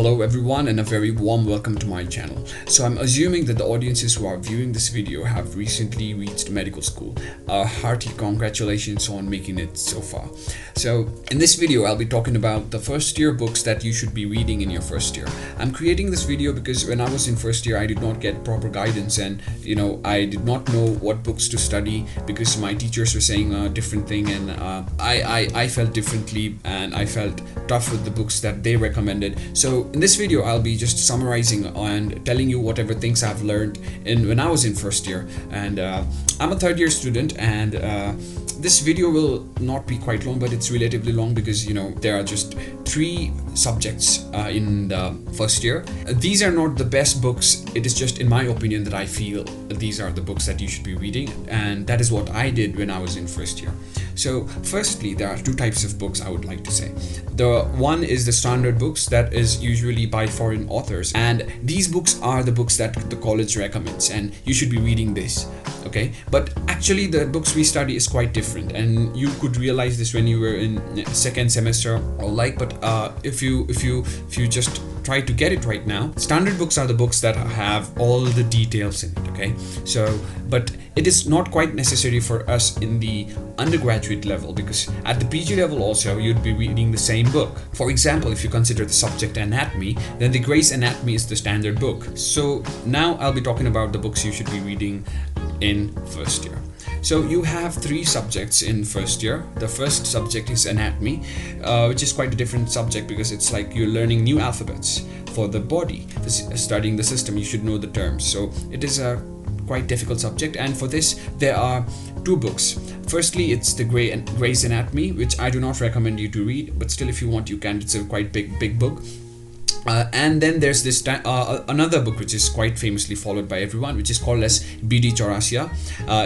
Hello everyone and a very warm welcome to my channel. So I'm assuming that the audiences who are viewing this video have recently reached medical school. A hearty congratulations on making it so far. So in this video I'll be talking about the first year books that you should be reading in your first year. I'm creating this video because when I was in first year I did not get proper guidance and I did not know what books to study because my teachers were saying a different thing and I felt differently and I felt tough with the books that they recommended. So in this video I'll be just summarizing and telling you whatever things I've learned when I was in first year, and I'm a third year student, and this video will not be quite long, but it's relatively long because there are just 3 subjects in the first year. These are not the best books. It is just in my opinion that I feel these are the books that you should be reading, and that is what I did when I was in first year. So firstly, there are 2 types of books I would like to say. The one is the standard books, that is usually by foreign authors, and these books are the books that the college recommends and you should be reading this. Okay, but actually the books we study is quite different, and you could realize this when you were in second semester or like. But if you just try to get it right now, standard books are the books that have all the details in it. Okay, so but it is not quite necessary for us in the undergraduate level, because at the PG level also you'd be reading the same book. For example, if you consider the subject anatomy, then the Gray's Anatomy is the standard book. So now I'll be talking about the books you should be reading in first year. So you have 3 subjects in first year. The first subject is anatomy, which is quite a different subject because it's like you're learning new alphabets for the body, studying the system. You should know the terms. So it is a quite difficult subject, and for this there are 2 books. Firstly, it's the Gray's Anatomy, which I do not recommend you to read, but still if you want you can. It's a quite big book. And then there's this another book which is quite famously followed by everyone, which is called as BD Chaurasia.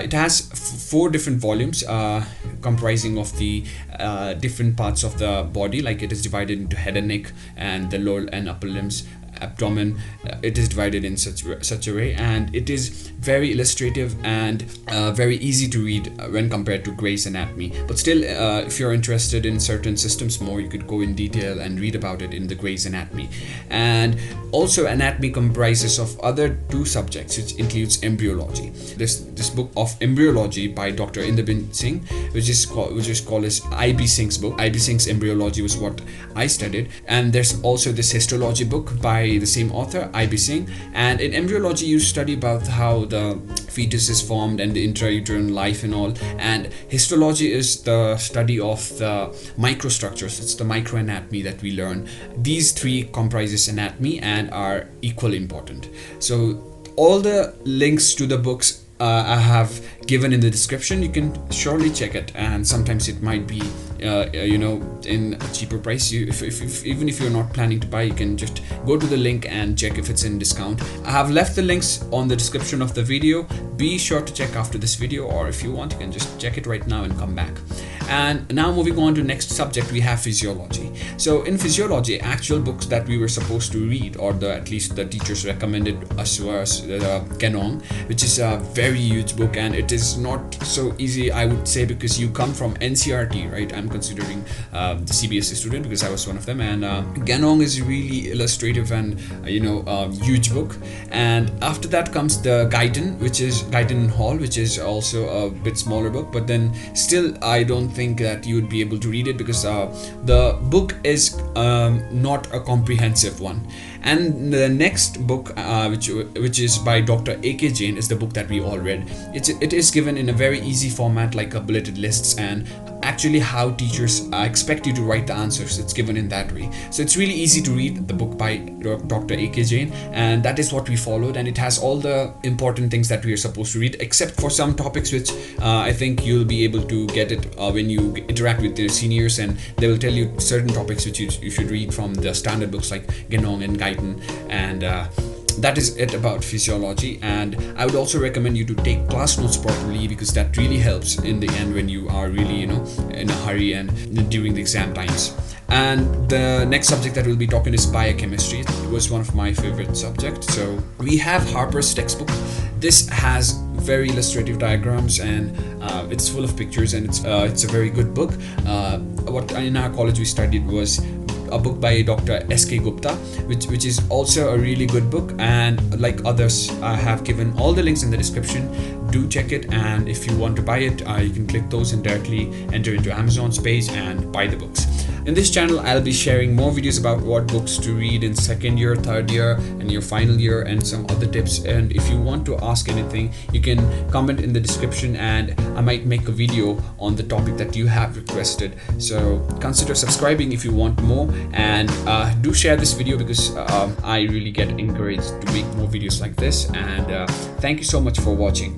It has 4 different volumes comprising of the different parts of the body, like it is divided into head and neck and the lower and upper limbs, abdomen. It is divided in such a way, and it is very illustrative and very easy to read when compared to Gray's Anatomy. But still, if you're interested in certain systems more, you could go in detail and read about it in the Gray's Anatomy. And also anatomy comprises of other 2 subjects, which includes embryology. This book of embryology by Dr. Inderbind Singh, which is called as IB Singh's book. IB Singh's embryology was what I studied. And there's also this histology book by the same author, IB Singh. And in embryology you study about how the fetus is formed and the intrauterine life and all. And histology is the study of the microstructures. It's the microanatomy that we learn. These 3 comprises anatomy and are equally important. So all the links to the books I have given in the description. You can surely check it, and sometimes it might be in a cheaper price. Even if you're not planning to buy, you can just go to the link and check if it's in discount. I have left the links on the description of the video. Be sure to check after this video, or if you want you can just check it right now and come back. And now moving on to next subject, we have physiology. So in physiology, actual books that we were supposed to read, or at least the teachers recommended us, was Genong, which is a very huge book, and it is not so easy, I would say, because you come from NCRT, right? I'm considering the CBSE student because I was one of them, and Genong is really illustrative and huge book. And after that comes the Guyton, which is Guyton and Hall, which is also a bit smaller book, but then still I don't think that you would be able to read it because the book is not a comprehensive one. And the next book, which is by Dr. A.K. Jain, is the book that we all read. It is given in a very easy format, like a bulleted lists, and actually how teachers expect you to write the answers. It's given in that way. So it's really easy to read the book by Dr. A.K. Jain, and that is what we followed, and it has all the important things that we are supposed to read, except for some topics which I think you'll be able to get it when you interact with your seniors, and they will tell you certain topics which you should read from the standard books like Genong and Guyton. And that is it about physiology. And I would also recommend you to take class notes properly, because that really helps in the end when you are really in a hurry and during the exam times. And the next subject that we'll be talking is biochemistry. It was one of my favorite subjects. So we have Harper's textbook. This has very illustrative diagrams, and it's full of pictures, and it's a very good book. What in our college we studied was a book by Dr. S.K. Gupta, which is also a really good book, and like others, I have given all the links in the description. Do check it, and if you want to buy it, you can click those and directly enter into Amazon's page and buy the books. In this channel, I'll be sharing more videos about what books to read in second year, third year, and your final year, and some other tips. And if you want to ask anything, you can comment in the description, and I might make a video on the topic that you have requested. So consider subscribing if you want more, and do share this video, because I really get encouraged to make more videos like this. And thank you so much for watching.